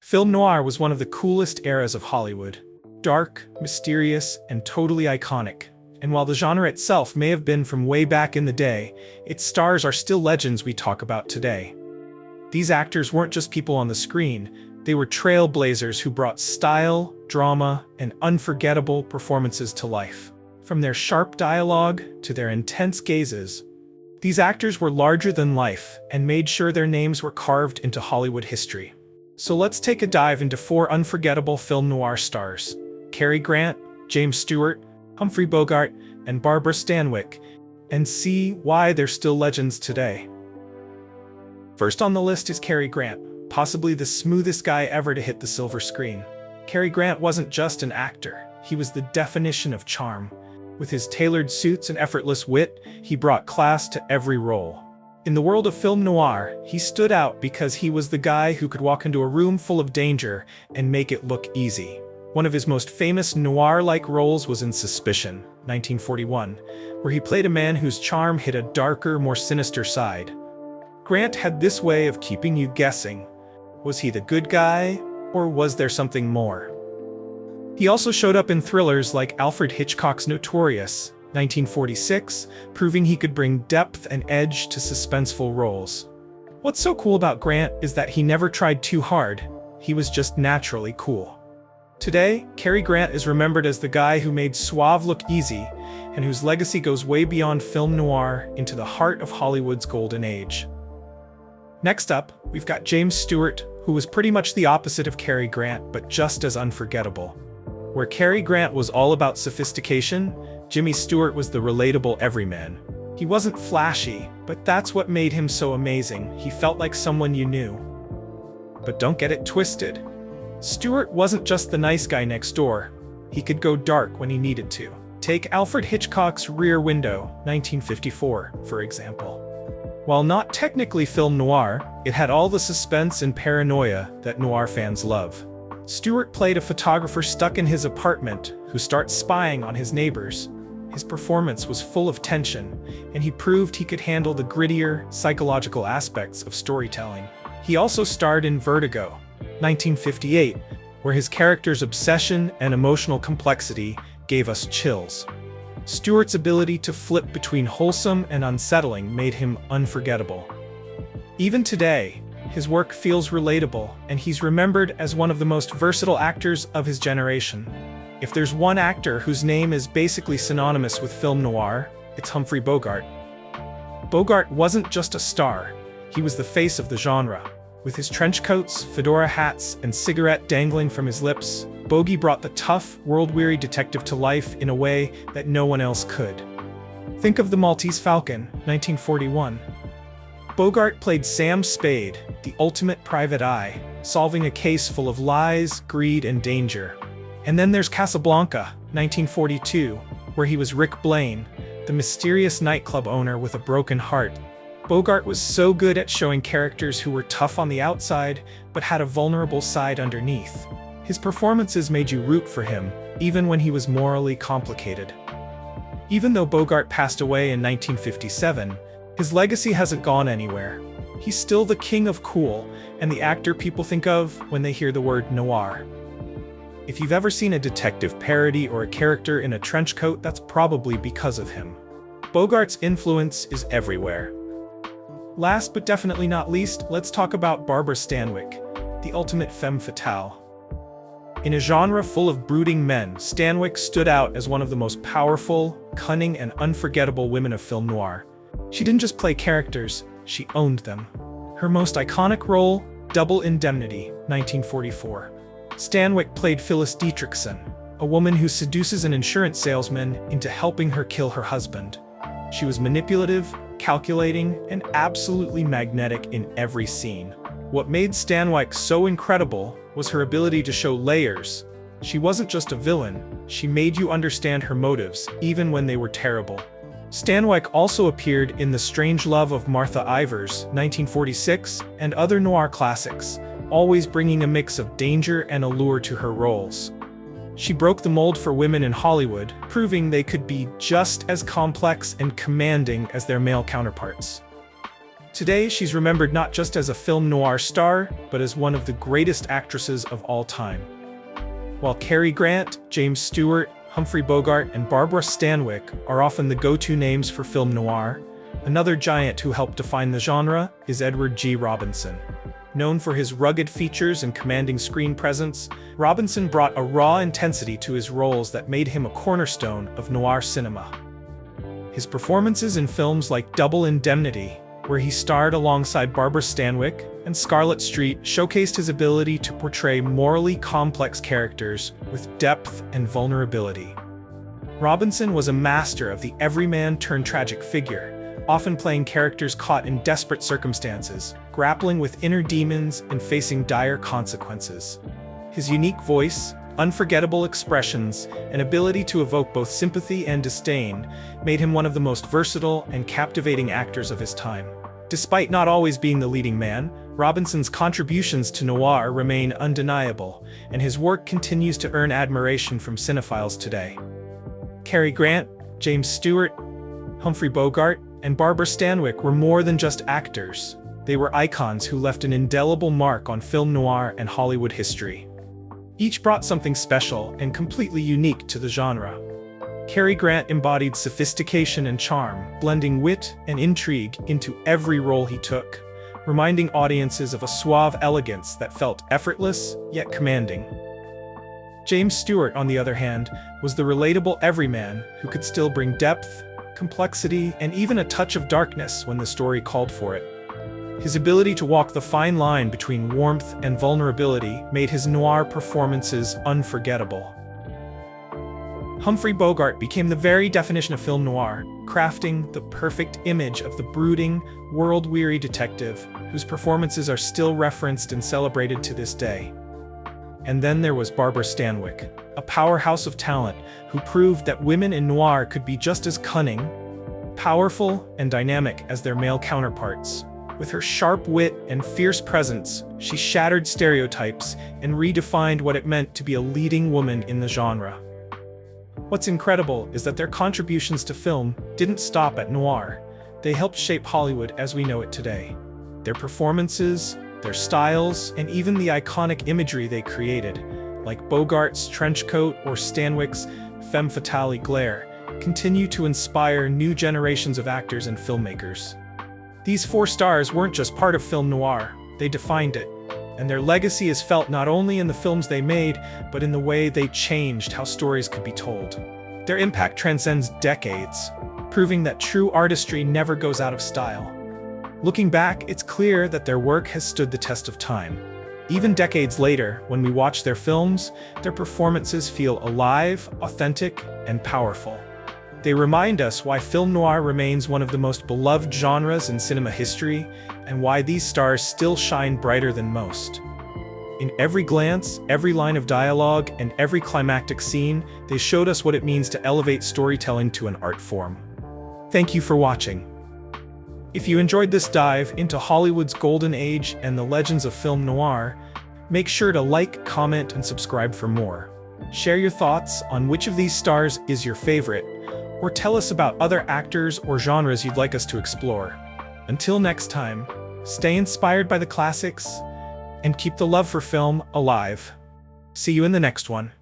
Film noir was one of the coolest eras of Hollywood. Dark, mysterious, and totally iconic. And while the genre itself may have been from way back in the day, its stars are still legends we talk about today. These actors weren't just people on the screen, they were trailblazers who brought style, drama, and unforgettable performances to life. From their sharp dialogue to their intense gazes, these actors were larger than life and made sure their names were carved into Hollywood history. So let's take a dive into 4 unforgettable film noir stars: Cary Grant, James Stewart, Humphrey Bogart, and Barbara Stanwyck, and see why they're still legends today. First on the list is Cary Grant, possibly the smoothest guy ever to hit the silver screen. Cary Grant wasn't just an actor, he was the definition of charm. With his tailored suits and effortless wit, he brought class to every role. In the world of film noir, he stood out because he was the guy who could walk into a room full of danger and make it look easy. One of his most famous noir-like roles was in Suspicion, 1941, where he played a man whose charm hid a darker, more sinister side. Grant had this way of keeping you guessing. Was he the good guy, or was there something more? He also showed up in thrillers like Alfred Hitchcock's Notorious, 1946, proving he could bring depth and edge to suspenseful roles. What's so cool about Grant is that he never tried too hard, he was just naturally cool. Today, Cary Grant is remembered as the guy who made suave look easy, and whose legacy goes way beyond film noir into the heart of Hollywood's golden age. Next up, we've got James Stewart, who was pretty much the opposite of Cary Grant, but just as unforgettable. Where Cary Grant was all about sophistication, Jimmy Stewart was the relatable everyman. He wasn't flashy, but that's what made him so amazing. He felt like someone you knew. But don't get it twisted. Stewart wasn't just the nice guy next door. He could go dark when he needed to. Take Alfred Hitchcock's Rear Window, 1954, for example. While not technically film noir, it had all the suspense and paranoia that noir fans love. Stewart played a photographer stuck in his apartment who starts spying on his neighbors. His performance was full of tension, and he proved he could handle the grittier, psychological aspects of storytelling. He also starred in Vertigo, 1958, where his character's obsession and emotional complexity gave us chills. Stewart's ability to flip between wholesome and unsettling made him unforgettable. Even today, his work feels relatable, and he's remembered as one of the most versatile actors of his generation. If there's one actor whose name is basically synonymous with film noir, it's Humphrey Bogart. Bogart wasn't just a star, he was the face of the genre. With his trench coats, fedora hats, and cigarette dangling from his lips, Bogey brought the tough, world-weary detective to life in a way that no one else could. Think of The Maltese Falcon, 1941. Bogart played Sam Spade, the ultimate private eye, solving a case full of lies, greed, and danger. And then there's Casablanca, 1942, where he was Rick Blaine, the mysterious nightclub owner with a broken heart. Bogart was so good at showing characters who were tough on the outside, but had a vulnerable side underneath. His performances made you root for him, even when he was morally complicated. Even though Bogart passed away in 1957, his legacy hasn't gone anywhere. He's still the king of cool, and the actor people think of when they hear the word noir. If you've ever seen a detective parody or a character in a trench coat, that's probably because of him. Bogart's influence is everywhere. Last but definitely not least, let's talk about Barbara Stanwyck, the ultimate femme fatale. In a genre full of brooding men, Stanwyck stood out as one of the most powerful, cunning, and unforgettable women of film noir. She didn't just play characters, she owned them. Her most iconic role, Double Indemnity, 1944. Stanwyck played Phyllis Dietrichson, a woman who seduces an insurance salesman into helping her kill her husband. She was manipulative, calculating, and absolutely magnetic in every scene. What made Stanwyck so incredible was her ability to show layers. She wasn't just a villain, she made you understand her motives, even when they were terrible. Stanwyck also appeared in The Strange Love of Martha Ivers, 1946, and other noir classics, always bringing a mix of danger and allure to her roles. She broke the mold for women in Hollywood, proving they could be just as complex and commanding as their male counterparts. Today, she's remembered not just as a film noir star, but as one of the greatest actresses of all time. While Cary Grant, James Stewart, Humphrey Bogart, and Barbara Stanwyck are often the go-to names for film noir, another giant who helped define the genre is Edward G. Robinson. Known for his rugged features and commanding screen presence, Robinson brought a raw intensity to his roles that made him a cornerstone of noir cinema. His performances in films like Double Indemnity, where he starred alongside Barbara Stanwyck, and Scarlet Street showcased his ability to portray morally complex characters with depth and vulnerability. Robinson was a master of the everyman-turned-tragic figure, often playing characters caught in desperate circumstances, grappling with inner demons and facing dire consequences. His unique voice, unforgettable expressions, and ability to evoke both sympathy and disdain made him one of the most versatile and captivating actors of his time. Despite not always being the leading man, Robinson's contributions to noir remain undeniable, and his work continues to earn admiration from cinephiles today. Cary Grant, James Stewart, Humphrey Bogart, and Barbara Stanwyck were more than just actors. They were icons who left an indelible mark on film noir and Hollywood history. Each brought something special and completely unique to the genre. Cary Grant embodied sophistication and charm, blending wit and intrigue into every role he took, reminding audiences of a suave elegance that felt effortless yet commanding. James Stewart, on the other hand, was the relatable everyman who could still bring depth, complexity, and even a touch of darkness when the story called for it. His ability to walk the fine line between warmth and vulnerability made his noir performances unforgettable. Humphrey Bogart became the very definition of film noir, crafting the perfect image of the brooding, world-weary detective whose performances are still referenced and celebrated to this day. And then there was Barbara Stanwyck, a powerhouse of talent who proved that women in noir could be just as cunning, powerful, and dynamic as their male counterparts. With her sharp wit and fierce presence, she shattered stereotypes and redefined what it meant to be a leading woman in the genre. What's incredible is that their contributions to film didn't stop at noir. They helped shape Hollywood as we know it today. Their performances, their styles, and even the iconic imagery they created, like Bogart's trench coat or Stanwyck's femme fatale glare, continue to inspire new generations of actors and filmmakers. These four stars weren't just part of film noir, they defined it. And their legacy is felt not only in the films they made, but in the way they changed how stories could be told. Their impact transcends decades, proving that true artistry never goes out of style. Looking back, it's clear that their work has stood the test of time. Even decades later, when we watch their films, their performances feel alive, authentic, and powerful. They remind us why film noir remains one of the most beloved genres in cinema history, and why these stars still shine brighter than most. In every glance, every line of dialogue, and every climactic scene, they showed us what it means to elevate storytelling to an art form. Thank you for watching. If you enjoyed this dive into Hollywood's golden age and the legends of film noir, make sure to like, comment, and subscribe for more. Share your thoughts on which of these stars is your favorite, or tell us about other actors or genres you'd like us to explore. Until next time, stay inspired by the classics and keep the love for film alive. See you in the next one.